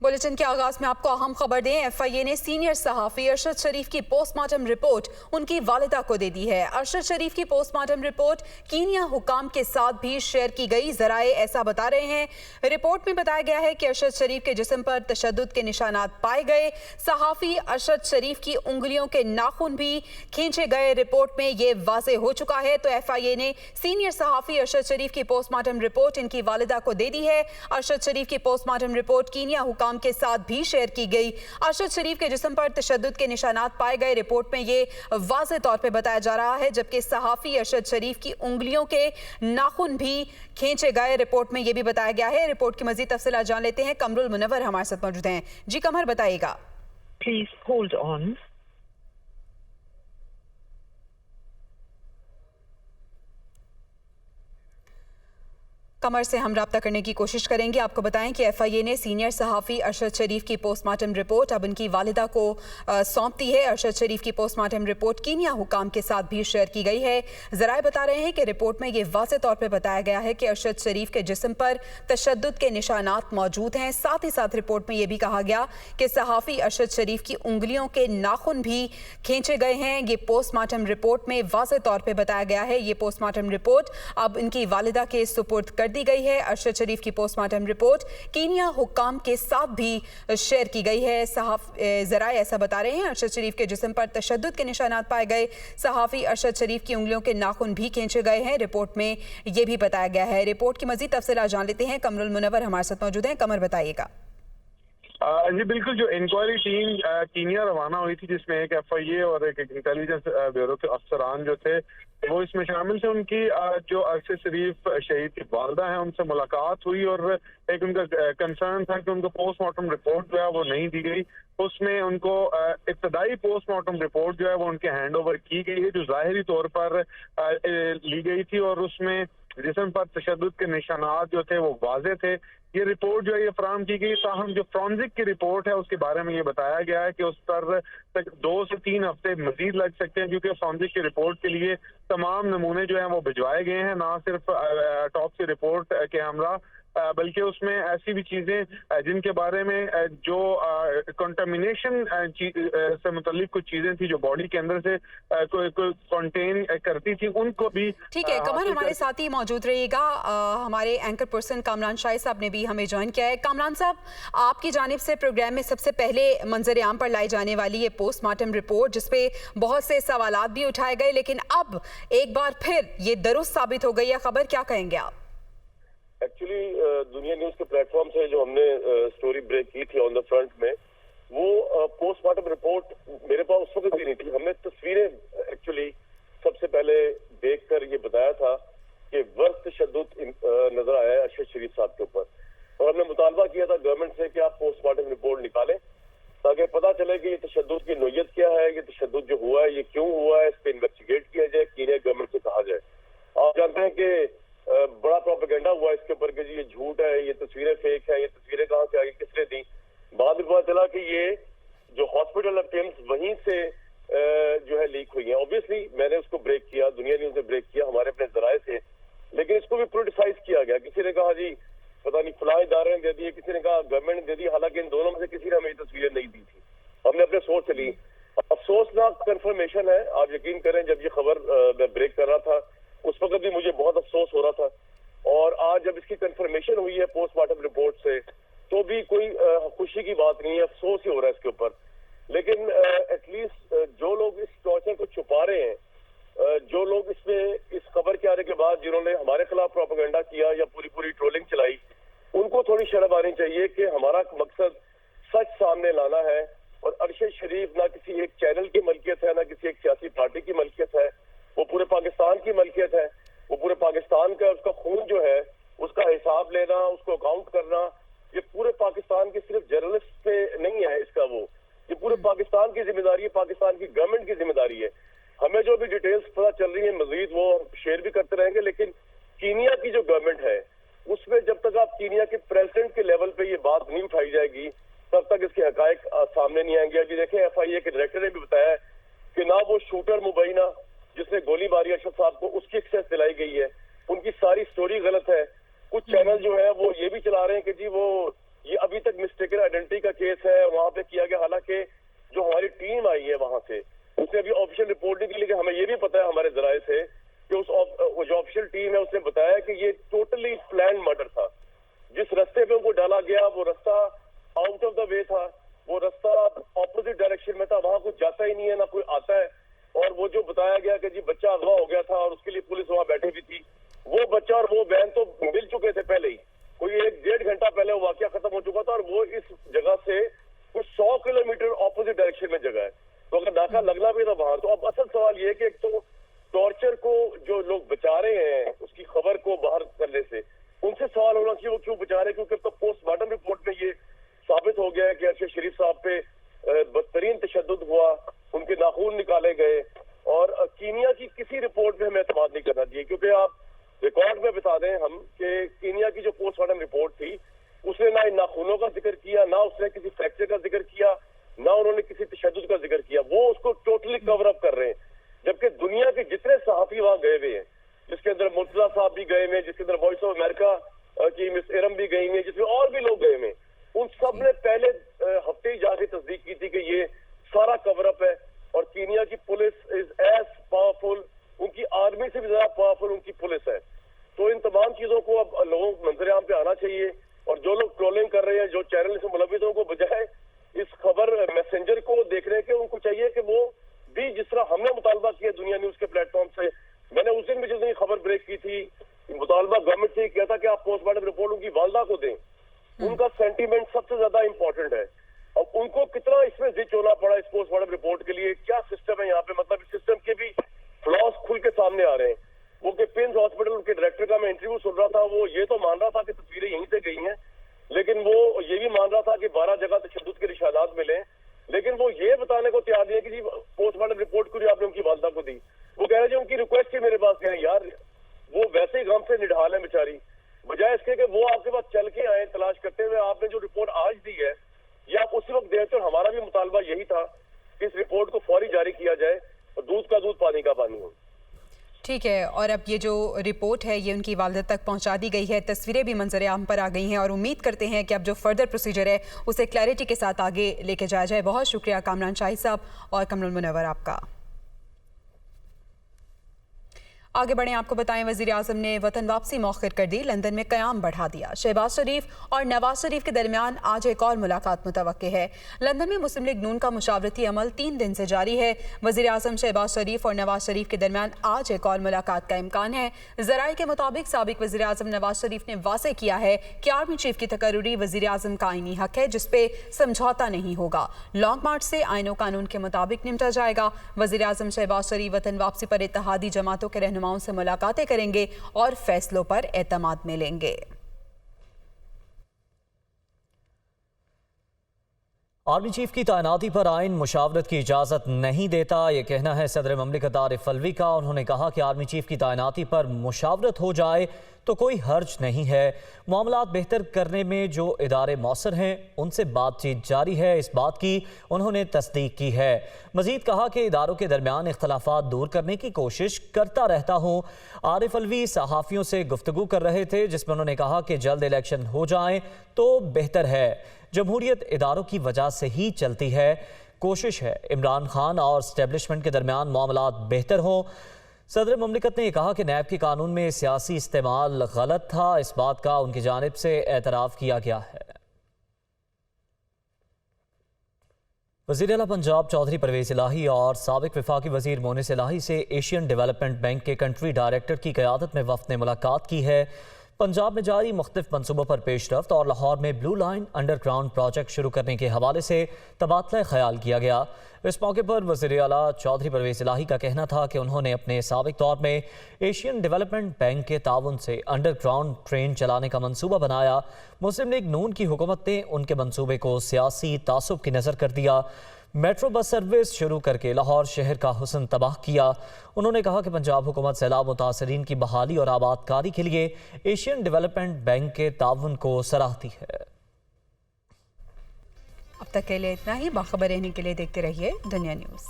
Bulletin के आगाज में आपको अहम खबर दें। एफआईए ने सीनियर सहाफी अरशद शरीफ की पोस्टमार्टम रिपोर्ट उनकी वालिदा को दे दी है। अरशद शरीफ की पोस्टमार्टम रिपोर्ट कीनिया हुकाम के साथ भी शेयर की गई। जराए ऐसा बता रहे हैं। रिपोर्ट में बताया गया है कि अरशद शरीफ के जिस्म पर तशद्दुद के निशानात पाए गए। सहाफी अरशद शरीफ की उंगलियों के नाखून भी खींचे गए। रिपोर्ट में ये वाजे हो चुका है। तो एफआईए ने सीनियर सहाफी अरशद शरीफ की पोस्टमार्टम रिपोर्ट इनकी वालिदा को दे दी है। अरशद शरीफ की पोस्टमार्टम रिपोर्ट कीनिया हुकाम के साथ भी शेयर की गई। अरशद शरीफ के जिस्म पर तशद्दुद के निशानात पाए गए। रिपोर्ट में यह वाज़ेह तौर पे बताया जा रहा है, जबकि सहाफी अरशद शरीफ की उंगलियों के नाखून भी खींचे गए। रिपोर्ट में यह भी बताया गया है। रिपोर्ट की मजीद तफसीलात जान लेते हैं। कमरुल मुनव्वर हमारे साथ मौजूद हैं। जी कमर, बताइएगा। Please hold on. कमर से हम राब्ता करने की कोशिश करेंगे। आपको बताएं कि एफआईए ने सीनियर सहाफ़ी अरशद शरीफ की पोस्टमार्टम रिपोर्ट अब उनकी वालिदा को सौंप दी है। अरशद शरीफ की पोस्टमार्टम रिपोर्ट कीनिया हुकाम के साथ भी शेयर की गई है। जराए बता रहे हैं कि रिपोर्ट में ये वाज़ेह तौर पर बताया गया है कि अरशद शरीफ के जिस्म पर तशद्दुद के निशानात मौजूद हैं। साथ ही साथ रिपोर्ट में यह भी कहा गया कि सहाफ़ी अरशद शरीफ की उंगलियों के नाखून भी खींचे गए हैं। ये पोस्टमार्टम रिपोर्ट में वाज़ेह तौर पर बताया गया है। ये पोस्टमार्टम रिपोर्ट अब इनकी वालिदा के सुपुर्द कर दी गई है। अरशद शरीफ की पोस्टमार्टम रिपोर्ट कीनिया हुकाम के साथ भी शेयर की गई है। जराए ऐसा बता रहे हैं अरशद शरीफ के जिस्म पर तशद्दुद के निशानात पाए गए। सहाफी अरशद शरीफ की उंगलियों के नाखून भी खींचे गए हैं। रिपोर्ट में यह भी बताया गया है। रिपोर्ट की मजीद तफसीलात जान लेते हैं। कमरुल मुनव्वर हमारे साथ मौजूद हैं। कमर, बताइएगा। जी बिल्कुल, जो इंक्वायरी टीम कीनिया रवाना हुई थी, जिसमें एक एफआईए और एक इंटेलिजेंस ब्यूरो के अफसरान जो थे वो इसमें शामिल थे। उनकी जो अरशद शरीफ शहीद की वालदा है उनसे मुलाकात हुई और एक उनका कंसर्न था कि उनको पोस्टमार्टम रिपोर्ट जो है वो नहीं दी गई। उसमें उनको इब्तदाई पोस्टमार्टम रिपोर्ट जो है वो उनके हैंड ओवर की गई है, जो जाहिरी तौर पर ली गई थी और उसमें जिस्म पर तशद्दुद के निशानात जो थे वो वाजे थे। ये रिपोर्ट जो है ये फराहम की गई। ताहम जो फॉरेंसिक की रिपोर्ट है उसके बारे में ये बताया गया है कि उस पर 2 से 3 हफ्ते मजीद लग सकते हैं, क्योंकि फॉरेंसिक की रिपोर्ट के लिए तमाम नमूने जो हैं वो भिजवाए गए हैं, ना सिर्फ टॉप की रिपोर्ट के हमरा बल्कि उसमें ऐसी भी चीजें जिनके बारे में जो कंटामिनेशन से मुताल्लिक कुछ चीजें थी जो बॉडी के अंदर से कंटेन करती थी, उनको भी। ठीक है कमर, हमारे साथ ही मौजूद रहिएगा। हमारे एंकर पर्सन कामरान शाह साहब ने भी हमें ज्वाइन किया है। कामरान साहब, आपकी जानिब से प्रोग्राम में सबसे पहले मंजर आम पर लाई जाने वाली ये पोस्टमार्टम रिपोर्ट, जिसपे बहुत से सवालात भी उठाए गए, लेकिन अब एक बार फिर ये दुरुस्त साबित हो गई है खबर, क्या कहेंगे आप? एक्चुअली दुनिया न्यूज के प्लेटफॉर्म से जो हमने स्टोरी ब्रेक की थी ऑन द फ्रंट में, वो पोस्टमार्टम रिपोर्ट मेरे पास उस वक्त भी नहीं थी। हमने तस्वीरें एक्चुअली सबसे पहले देखकर ये बताया था कि वर्स्ट तशद्दुद नजर आया है अरशद शरीफ साहब के ऊपर, और हमने मुतालबा किया था गवर्नमेंट से कि आप पोस्टमार्टम रिपोर्ट निकालें ताकि पता चले कि ये तशद्दुद की नोयत क्या है, ये तशद्दुद जो हुआ है ये क्यों हुआ है, इस पर इन्वेस्टिगेट किया जाए, कीनिया गवर्नमेंट से कहा जाए। आप जानते हैं कि बड़ा प्रोपेगेंडा हुआ इसके ऊपर कि जी ये झूठ है, ये तस्वीरें फेक है, ये तस्वीरें कहाँ से आ गई, किसने दी। बाद में पता चला कि ये जो हॉस्पिटल अटेम्प्ट्स वहीं से जो है लीक हुई है। ऑब्वियसली मैंने उसको ब्रेक किया, दुनिया न्यूज ने ब्रेक किया हमारे अपने जराए से, लेकिन इसको भी पोलिटिसाइज किया गया। किसी ने कहा जी पता नहीं फलां इदारे ने दे दी, किसी ने कहा गवर्नमेंट ने दे दी, हालांकि इन दोनों में से किसी ने हमें तस्वीरें नहीं दी थी। हमने अपने सोच से ली। अफसोसनाक कंफर्मेशन है, आप यकीन करें जब ये खबर मैं ब्रेक कर रहा था उस वक्त भी मुझे बहुत अफसोस हो रहा था, और आज जब इसकी कंफर्मेशन हुई है पोस्टमार्टम रिपोर्ट से तो भी कोई खुशी की बात नहीं है, अफसोस ही हो रहा है इसके ऊपर। लेकिन एटलीस्ट जो लोग इस टॉर्चर को छुपा रहे हैं, जो लोग इसमें इस खबर के आने के बाद जिन्होंने हमारे खिलाफ प्रोपेगेंडा किया या पूरी पूरी ट्रोलिंग चलाई, उनको थोड़ी शर्म आनी चाहिए कि हमारा मकसद सच सामने लाना है। और अरशद शरीफ ना किसी एक चैनल की मलकियत है, ना किसी एक सियासी पार्टी की मलकियत है, वो पूरे पाकिस्तान की मलकियत है। वो पूरे पाकिस्तान का उसका खून जो है उसका हिसाब लेना, उसको अकाउंट करना, ये पूरे पाकिस्तान के सिर्फ जर्नलिस्ट पे नहीं है इसका, वो ये पूरे पाकिस्तान की जिम्मेदारी है, पाकिस्तान की गवर्नमेंट की जिम्मेदारी है। हमें जो भी डिटेल्स पता चल रही है मजीद वो शेयर भी करते रहेंगे, लेकिन कीनिया की जो गवर्नमेंट है उसमें जब तक आप कीनिया के प्रेसिडेंट के लेवल पे ये बात नहीं उठाई जाएगी तब तक इसके हकायक सामने नहीं आएंगे। अभी देखें एफआईए के डायरेक्टर ने भी बताया कि ना वो शूटर मुबैना जिसने गोली मारी अरशद साहब को उसकी एक्सेस दिलाई गई है, उनकी सारी स्टोरी गलत है। कुछ चैनल जो है वो ये भी चला रहे हैं कि जी वो ये अभी तक मिस्टेकन आइडेंटिटी का केस है, वहां पे किया गया। हालांकि जो हमारी टीम आई है वहां से, उसने अभी ऑफिशियल रिपोर्ट नहीं की, लेकिन हमें ये भी पता है हमारे जराये से कि वो जो ऑफिशियल टीम है उसने बताया कि ये टोटली प्लान मर्डर था। जिस रास्ते पे उनको डाला गया वो रास्ता आउट ऑफ द वे था, वो रास्ता ऑपोजिट डायरेक्शन में था, वहां कुछ जाता ही नहीं है, ना कोई आता है। और वो जो बताया गया कि जी बच्चा अगवा हो गया था और उसके लिए पुलिस वहां बैठी हुई थी, वो बच्चा और वो बहन तो मिल चुके थे पहले ही, कोई 1-1.5 घंटा पहले वो वाकया खत्म हो चुका था। और वो इस जगह से कुछ 100 किलोमीटर ऑपोजिट डायरेक्शन में जगह है, तो अगर नाका लगना भी था वहां। तो अब असल सवाल ये कि एक तो टॉर्चर को जो लोग बचा रहे हैं उसकी खबर को बाहर करने से, उनसे सवाल होना चाहिए वो क्यों बचा रहे, क्योंकि तो पोस्टमार्टम रिपोर्ट में ये साबित हो गया है कि अरशद शरीफ साहब पे बदतरीन तशद्दुद हुआ, उनके नाखून निकाले गए। और कीनिया की किसी रिपोर्ट में हमें एतमाद नहीं करना चाहिए, क्योंकि आप रिकॉर्ड में बता दें हम कि कीनिया की जो पोस्टमार्टम रिपोर्ट थी उसने ना इन नाखूनों का जिक्र किया, ना उसने किसी फ्रैक्चर का जिक्र किया, ना उन्होंने किसी तशद्दुद का जिक्र किया। वो उसको टोटली कवर अप कर रहे हैं, जबकि दुनिया के जितने सहाफी वहां गए हुए हैं, जिसके अंदर मुर्तजा साहब भी गए हुए, जिसके अंदर वॉइस ऑफ अमेरिका की मिस इरम भी गई हुई, जिसमें और भी लोग गए हुए, उन सब ने पहले हफ्ते ही जाके तस्दीक की थी कि ये सारा कवर अप है। और कीनिया की पुलिस इज एज पावरफुल, उनकी आर्मी से भी ज्यादा पावरफुल उनकी पुलिस है। तो इन तमाम चीजों को अब लोगों को मंजर-ए-आम पे आना चाहिए। और जो लोग ट्रोलिंग कर रहे हैं, जो चैनल से मुलविस हैं, उनको बजाय इस खबर मैसेंजर को देखने के उनको चाहिए कि वो भी जिस तरह हमने मुतालबा किया दुनिया न्यूज के प्लेटफॉर्म से, मैंने उस दिन भी जिस दिन खबर ब्रेक की थी, मुतालबा गवर्नमेंट से किया था कि आप पोस्टमार्टम रिपोर्ट उनकी वालदा को दें, उनका सेंटीमेंट सबसे ज्यादा इंपॉर्टेंट है। अब उनको कितना इसमें जिच होना पड़ा इस पोस्टमार्टम रिपोर्ट के लिए, क्या सिस्टम है यहाँ पे, मतलब इस सिस्टम के भी फ्लॉज खुल के सामने आ रहे हैं। वो कि पिंस हॉस्पिटल उनके डायरेक्टर का मैं इंटरव्यू सुन रहा था, वो ये तो मान रहा था कि तस्वीरें यहीं से गई हैं, लेकिन वो ये भी मान रहा था कि 12 जगह तशद्दुद के निशानात मिले, लेकिन वो ये बताने को तैयार नहीं है कि जी पोस्टमार्टम रिपोर्ट को आपने उनकी वालदा को दी। वो कह रहे हैं उनकी रिक्वेस्ट ही मेरे पास कह रहे हैं, यार वो वैसे ही गम से निढाल है बेचारी, बजाय इसके कि वो आपके पास चल के आए तलाश करते हुए। आपने जो रिपोर्ट आज दी है ये आप उसी वक्त देते हो। हमारा भी मुतालबा यही था कि इस रिपोर्ट को फौरी जारी किया जाए और दूध का दूध पानी का पानी हो। ठीक है, और अब ये जो रिपोर्ट है ये उनकी वालिदा तक पहुंचा दी गई है, तस्वीरें भी मंजर आम पर आ गई हैं और उम्मीद करते हैं कि अब जो फर्दर प्रोसीजर है उसे क्लैरिटी के साथ आगे लेके जाया जाए। बहुत शुक्रिया कामरान शाहिद साहब और कमरुल मुनव्वर आपका। आगे बढ़ें, आपको बताएं वज़ीर आज़म ने वतन वापसी मौखर कर दी, लंदन में क़याम बढ़ा दिया। शहबाज शरीफ और नवाज शरीफ के दरमियान आज एक और मुलाकात मुतवक्के है। लंदन में मुस्लिम लीग नून का मुशावरती अमल 3 दिन से जारी है। वज़ीर आज़म शहबाज शरीफ और नवाज शरीफ के दरमियान आज एक और मुलाकात का इम्कान है। ज़राए के मुताबिक साबिक वज़ीर आज़म नवाज शरीफ ने वाज़ेह किया है कि आर्मी चीफ की तकर्रुरी वज़ीर आज़म का आईनी हक है, जिस पे समझौता नहीं होगा। लॉन्ग मार्च से आईनो कानून के मुताबिक निपटा जाएगा। वज़ीर आज़म शहबाज शरीफ वतन वापसी पर इत्तेहादी जमातों के रहनुमाओं से मुलाकातें करेंगे और फैसलों पर एतमाद मिलेंगे। आर्मी चीफ की तैनाती पर आइन मुशावरत की इजाज़त नहीं देता, यह कहना है सदर ममलिकत आरिफ अलवी का। उन्होंने कहा कि आर्मी चीफ की तैनाती पर मुशावरत हो जाए तो कोई हर्ज नहीं है। मामलात बेहतर करने में जो इदारे मौसर हैं उनसे बातचीत जारी है, इस बात की उन्होंने तस्दीक की है। मजीद कहा कि इदारों के दरमियान इख्तलाफात दूर करने की कोशिश करता रहता हूँ। आरिफ अलवी सहाफ़ियों से गुफ्तगू कर रहे थे, जिसमें उन्होंने कहा कि जल्द इलेक्शन हो जाएं तो बेहतर है। जमहूरियत इदारों की वजह से ही चलती है। कोशिश है इमरान खान और स्टैब्लिशमेंट के दरमियान मामलात बेहतर हों। सदर ममलिकत ने कहा कि नैब के कानून में सियासी इस्तेमाल गलत था, इस बात का उनकी जानिब से एतराफ़ किया गया है। वज़ीर आला पंजाब चौधरी परवेज़ इलाही और साबिक वफाकी वज़ीर मोनिस इलाही से एशियन डेवलपमेंट बैंक के कंट्री डायरेक्टर की क़यादत में वफ़द ने मुलाकात की है। पंजाब में जारी मुख्तलिफ मनसूबों पर पेशरफ्त और लाहौर में ब्लू लाइन अंडरग्राउंड प्रोजेक्ट शुरू करने के हवाले से तबादला ख्याल किया गया। इस मौके पर वज़ीर आला चौधरी परवेज़ इलाही का कहना था कि उन्होंने अपने साबिक दौर में एशियन डेवलपमेंट बैंक के ताउन से अंडरग्राउंड ट्रेन चलाने का मनसूबा बनाया। मुस्लिम लीग नून की हुकूमत ने उनके मनसूबे को सियासी तासुब की नज़र कर दिया। मेट्रो बस सर्विस शुरू करके लाहौर शहर का हुस्न तबाह किया। उन्होंने कहा कि पंजाब हुकूमत सैलाब मुतासरीन की बहाली और आबादकारी के लिए एशियन डेवलपमेंट बैंक के ताउन को सराहती है। अब तक के लिए इतना ही। बाखबर रहने के लिए देखते रहिए दुनिया न्यूज़।